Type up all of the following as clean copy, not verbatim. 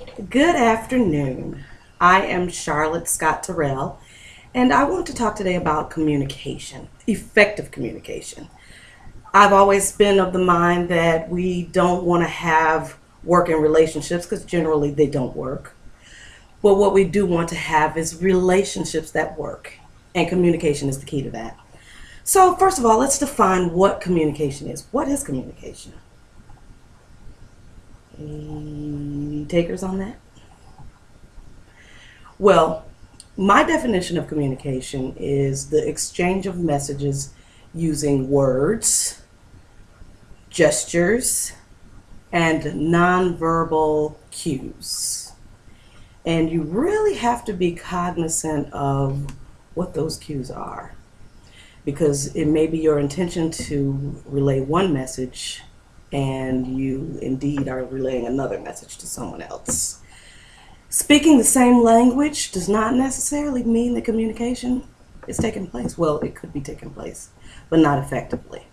Good afternoon. I am Charlotte Scott-Terrell, and I want to talk today about communication, effective communication. I've always been of the mind that we don't want to have working relationships because generally they don't work. But what we do want to have is relationships that work, and communication is the key to that. So, first of all, let's define what communication is. What is communication? Any takers on that? Well, my definition of communication is the exchange of messages using words, gestures, and nonverbal cues. And you really have to be cognizant of what those cues are, because it may be your intention to relay one message and you indeed are relaying another message to someone else. Speaking the same language does not necessarily mean that communication is taking place. Well, it could be taking place, but not effectively.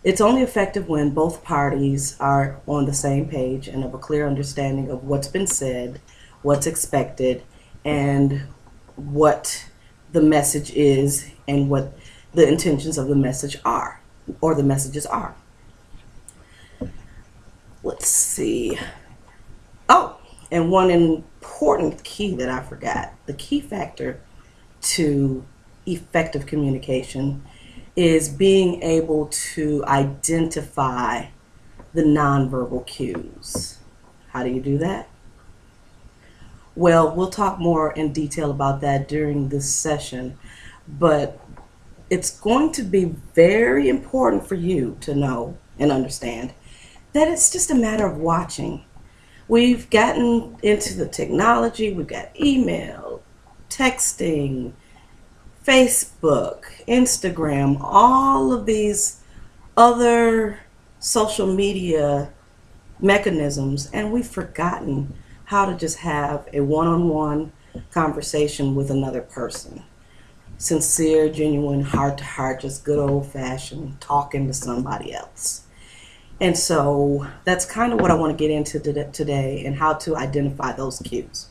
It's only effective when both parties are on the same page and have a clear understanding of what's been said, what's expected, and what the message is and what the intentions of the message are, or the messages are. Let's see. Oh, and one important key that I forgot, the key factor to effective communication is being able to identify the nonverbal cues. How do you do that? Well, we'll talk more in detail about that during this session, but it's going to be very important for you to know and understand that it's just a matter of watching. We've gotten into the technology, we've got email, texting, Facebook, Instagram, all of these other social media mechanisms, and we've forgotten how to just have a one-on-one conversation with another person. Sincere, genuine, heart-to-heart, just good old-fashioned talking to somebody else. And so that's kind of what I want to get into today and how to identify those cues.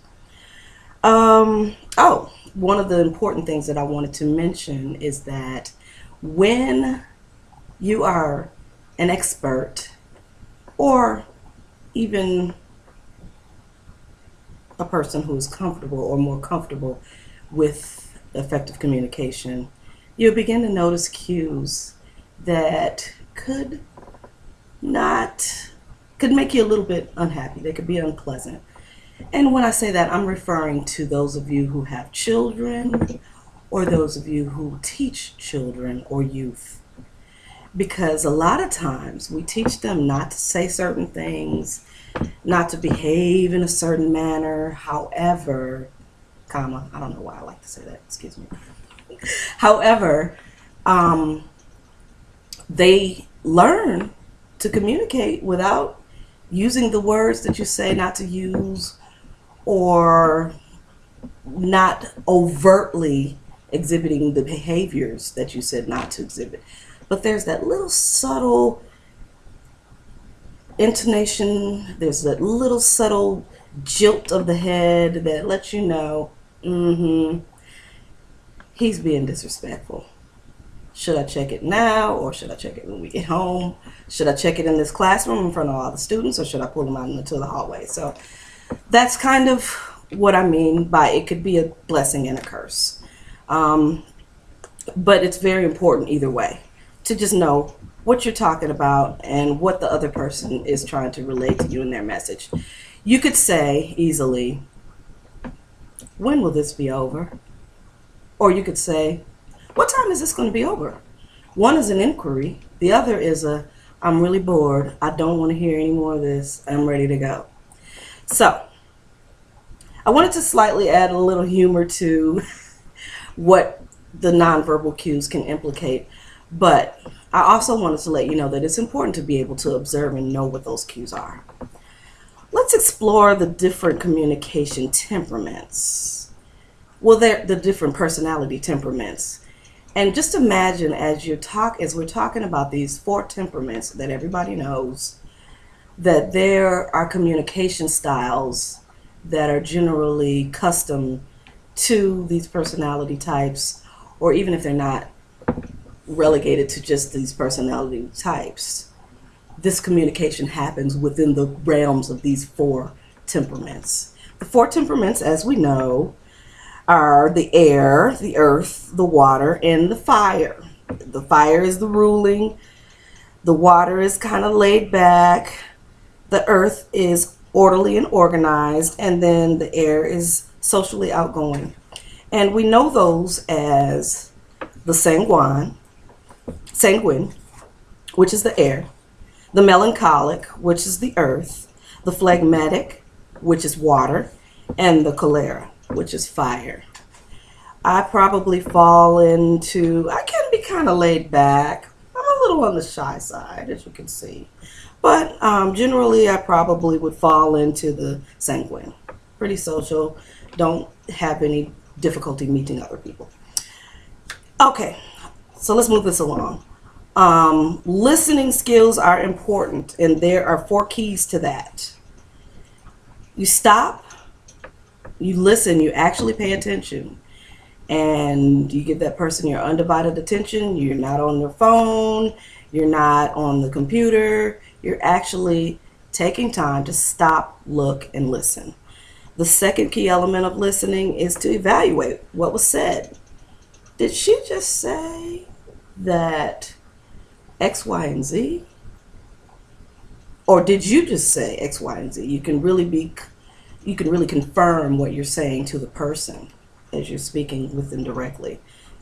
One of the important things that I wanted to mention is that when you are an expert or even a person who is comfortable or more comfortable with effective communication, you'll begin to notice cues that could make you a little bit unhappy. They could be unpleasant. And when I say that, I'm referring to those of you who have children or those of you who teach children or youth. Because a lot of times we teach them not to say certain things, not to behave in a certain manner. However, I don't know why I like to say that, excuse me. However, they learn to communicate without using the words that you say not to use, or not overtly exhibiting the behaviors that you said not to exhibit. But there's that little subtle intonation, there's that little subtle jilt of the head that lets you know, he's being disrespectful. Should I check it now, or should I check it when we get home? Should I check it in this classroom in front of all the students, or should I pull them out into the hallway? So that's kind of what I mean by it could be a blessing and a curse. But it's very important either way to just know what you're talking about and what the other person is trying to relate to you in their message. You could say easily, when will this be over? Or you could say, what time is this going to be over? One is an inquiry. The other is I'm really bored. I don't want to hear any more of this. I'm ready to go. So I wanted to slightly add a little humor to what the nonverbal cues can implicate. But I also wanted to let you know that it's important to be able to observe and know what those cues are. Let's explore the different communication temperaments. Well, they're the different personality temperaments. And just imagine as we're talking about these 4 temperaments that everybody knows, that there are communication styles that are generally custom to these personality types, or even if they're not relegated to just these personality types, this communication happens within the realms of these four temperaments. The four temperaments, as we know, are the air, the earth, the water, and the fire. The fire is the ruling, the water is kind of laid back, the earth is orderly and organized, and then the air is socially outgoing. And we know those as the sanguine, which is the air, the melancholic, which is the earth, the phlegmatic, which is water, and the cholera, which is fire. I probably fall into, I can be kind of laid back. I'm a little on the shy side, as you can see. But generally, I probably would fall into the sanguine. Pretty social, don't have any difficulty meeting other people. Okay, so let's move this along. Listening skills are important, and there are 4 keys to that. You stop, you listen, you actually pay attention, and you give that person your undivided attention. You're not on your phone, you're not on the computer, you're actually taking time to stop, look, and listen. The second key element of listening is to evaluate what was said. Did she just say that X, Y, and Z? Or did you just say X, Y, and Z? You can really confirm what you're saying to the person as you're speaking with them directly.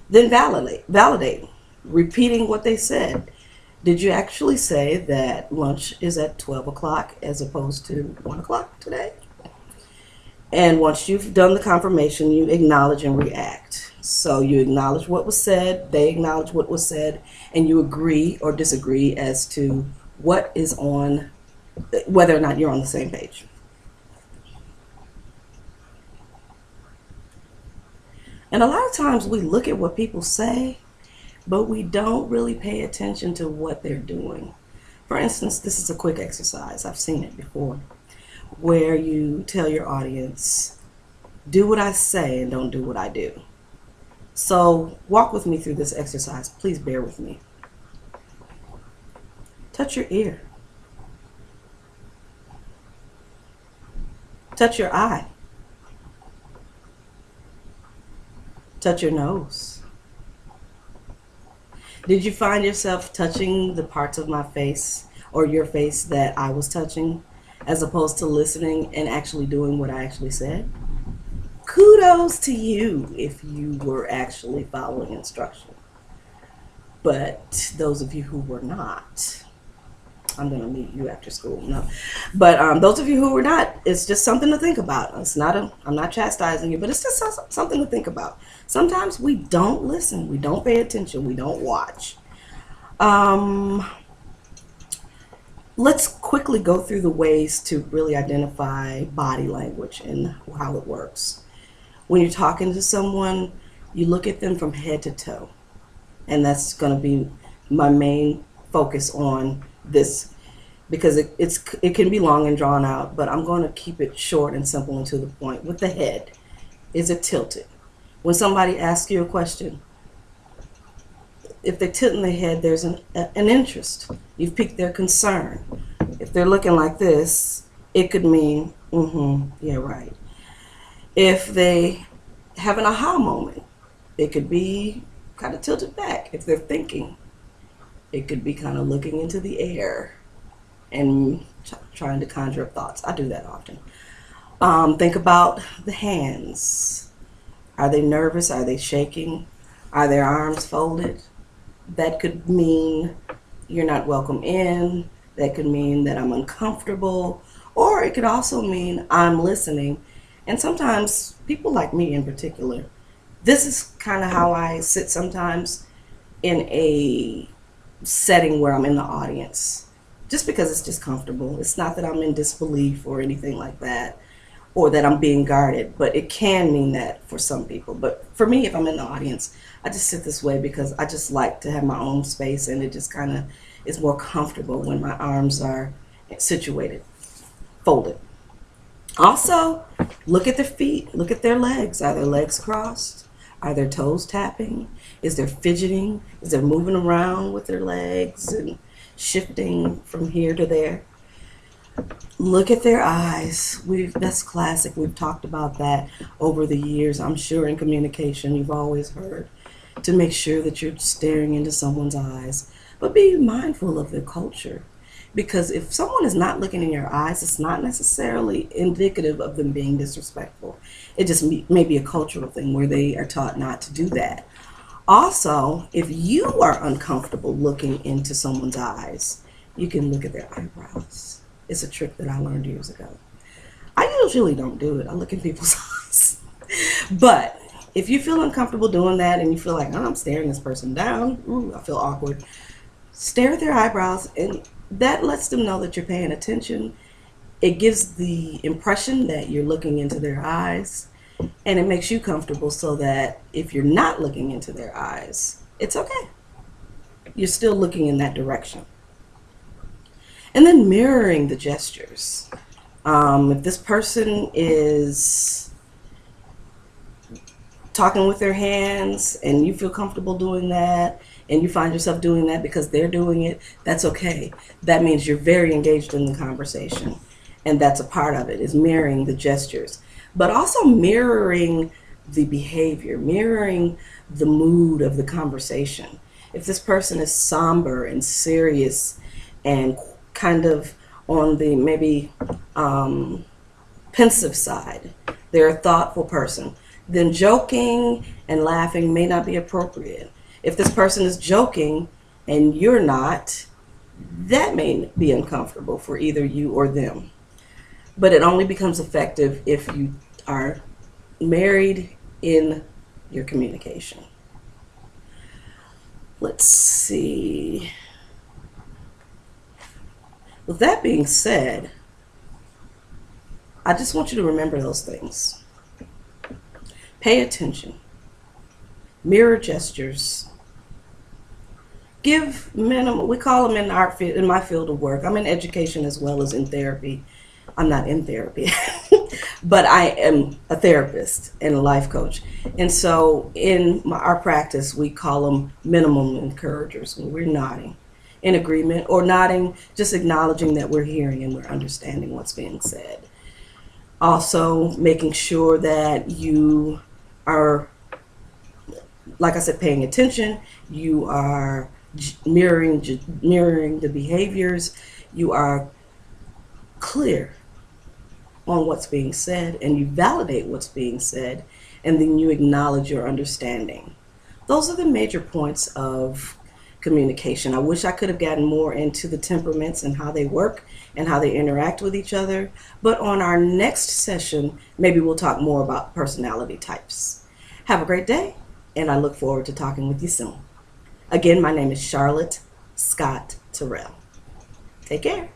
Then validate, repeating what they said. Did you actually say that lunch is at 12 o'clock as opposed to 1 o'clock today? And once you've done the confirmation, you acknowledge and react. So you acknowledge what was said, they acknowledge what was said, and you agree or disagree as to what is on, whether or not you're on the same page. And a lot of times we look at what people say, but we don't really pay attention to what they're doing. For instance, this is a quick exercise. I've seen it before, where you tell your audience, do what I say and don't do what I do. So walk with me through this exercise. Please bear with me. Touch your ear. Touch your eye. Touch your nose. Did you find yourself touching the parts of my face or your face that I was touching, as opposed to listening and actually doing what I actually said? Kudos to you if you were actually following instruction. But those of you who were not, I'm going to meet you after school. No. But those of you who were not, it's just something to think about. I'm not chastising you, but it's just something to think about. Sometimes we don't listen, we don't pay attention, we don't watch. Let's quickly go through the ways to really identify body language and how it works. When you're talking to someone, you look at them from head to toe. And that's going to be my main focus on this, because it can be long and drawn out, but I'm going to keep it short and simple and to the point. With the head, is it tilted? When somebody asks you a question, if they're tilting their head, there's an interest. You've piqued their concern. If they're looking like this, it could mean, yeah, right. If they have an aha moment, it could be kind of tilted back. If they're thinking, it could be kind of looking into the air and trying to conjure up thoughts. I do that often. Think about the hands. Are they nervous? Are they shaking? Are their arms folded? That could mean you're not welcome in. That could mean that I'm uncomfortable. Or it could also mean I'm listening. And sometimes, people like me in particular, this is kind of how I sit sometimes in a setting where I'm in the audience, just because it's just comfortable. It's not that I'm in disbelief or anything like that, or that I'm being guarded, but it can mean that for some people. But for me, if I'm in the audience, I just sit this way because I just like to have my own space, and it just kind of is more comfortable when my arms are situated, folded. Also, Look at their feet. Look at their legs. Are their legs crossed? Are their toes tapping? Is there fidgeting? Is there moving around with their legs and shifting from here to there? Look at their eyes. That's classic. We've talked about that over the years. I'm sure in communication you've always heard to make sure that you're staring into someone's eyes, but be mindful of their culture. Because if someone is not looking in your eyes, it's not necessarily indicative of them being disrespectful. It just may be a cultural thing where they are taught not to do that. Also, if you are uncomfortable looking into someone's eyes, you can look at their eyebrows. It's a trick that I learned years ago. I usually don't do it. I look in people's eyes. But if you feel uncomfortable doing that and you feel like, oh, I'm staring this person down, ooh, I feel awkward, stare at their eyebrows, and that lets them know that you're paying attention. It gives the impression that you're looking into their eyes, and it makes you comfortable so that if you're not looking into their eyes, it's okay. You're still looking in that direction. And then mirroring the gestures. If this person is talking with their hands and you feel comfortable doing that, and you find yourself doing that because they're doing it, that's okay. That means you're very engaged in the conversation. And that's a part of it, is mirroring the gestures. But also mirroring the behavior, mirroring the mood of the conversation. If this person is somber and serious and kind of on the maybe pensive side, they're a thoughtful person, then joking and laughing may not be appropriate. If this person is joking and you're not, that may be uncomfortable for either you or them. But it only becomes effective if you are married in your communication. Let's see. With that being said, I just want you to remember those things. Pay attention. Mirror gestures. Give minimum, we call them in my field of work. I'm in education as well as in therapy. I'm not in therapy, but I am a therapist and a life coach. And so in our practice, we call them minimum encouragers, when we're nodding in agreement, or nodding, just acknowledging that we're hearing and we're understanding what's being said. Also, making sure that you are, like I said, paying attention. You are mirroring the behaviors. You are clear on what's being said, and you validate what's being said, and then you acknowledge your understanding. Those are the major points of communication. I wish I could have gotten more into the temperaments and how they work and how they interact with each other, but on our next session, maybe we'll talk more about personality types. Have a great day, and I look forward to talking with you soon. Again, my name is Charlotte Scott-Terrell. Take care.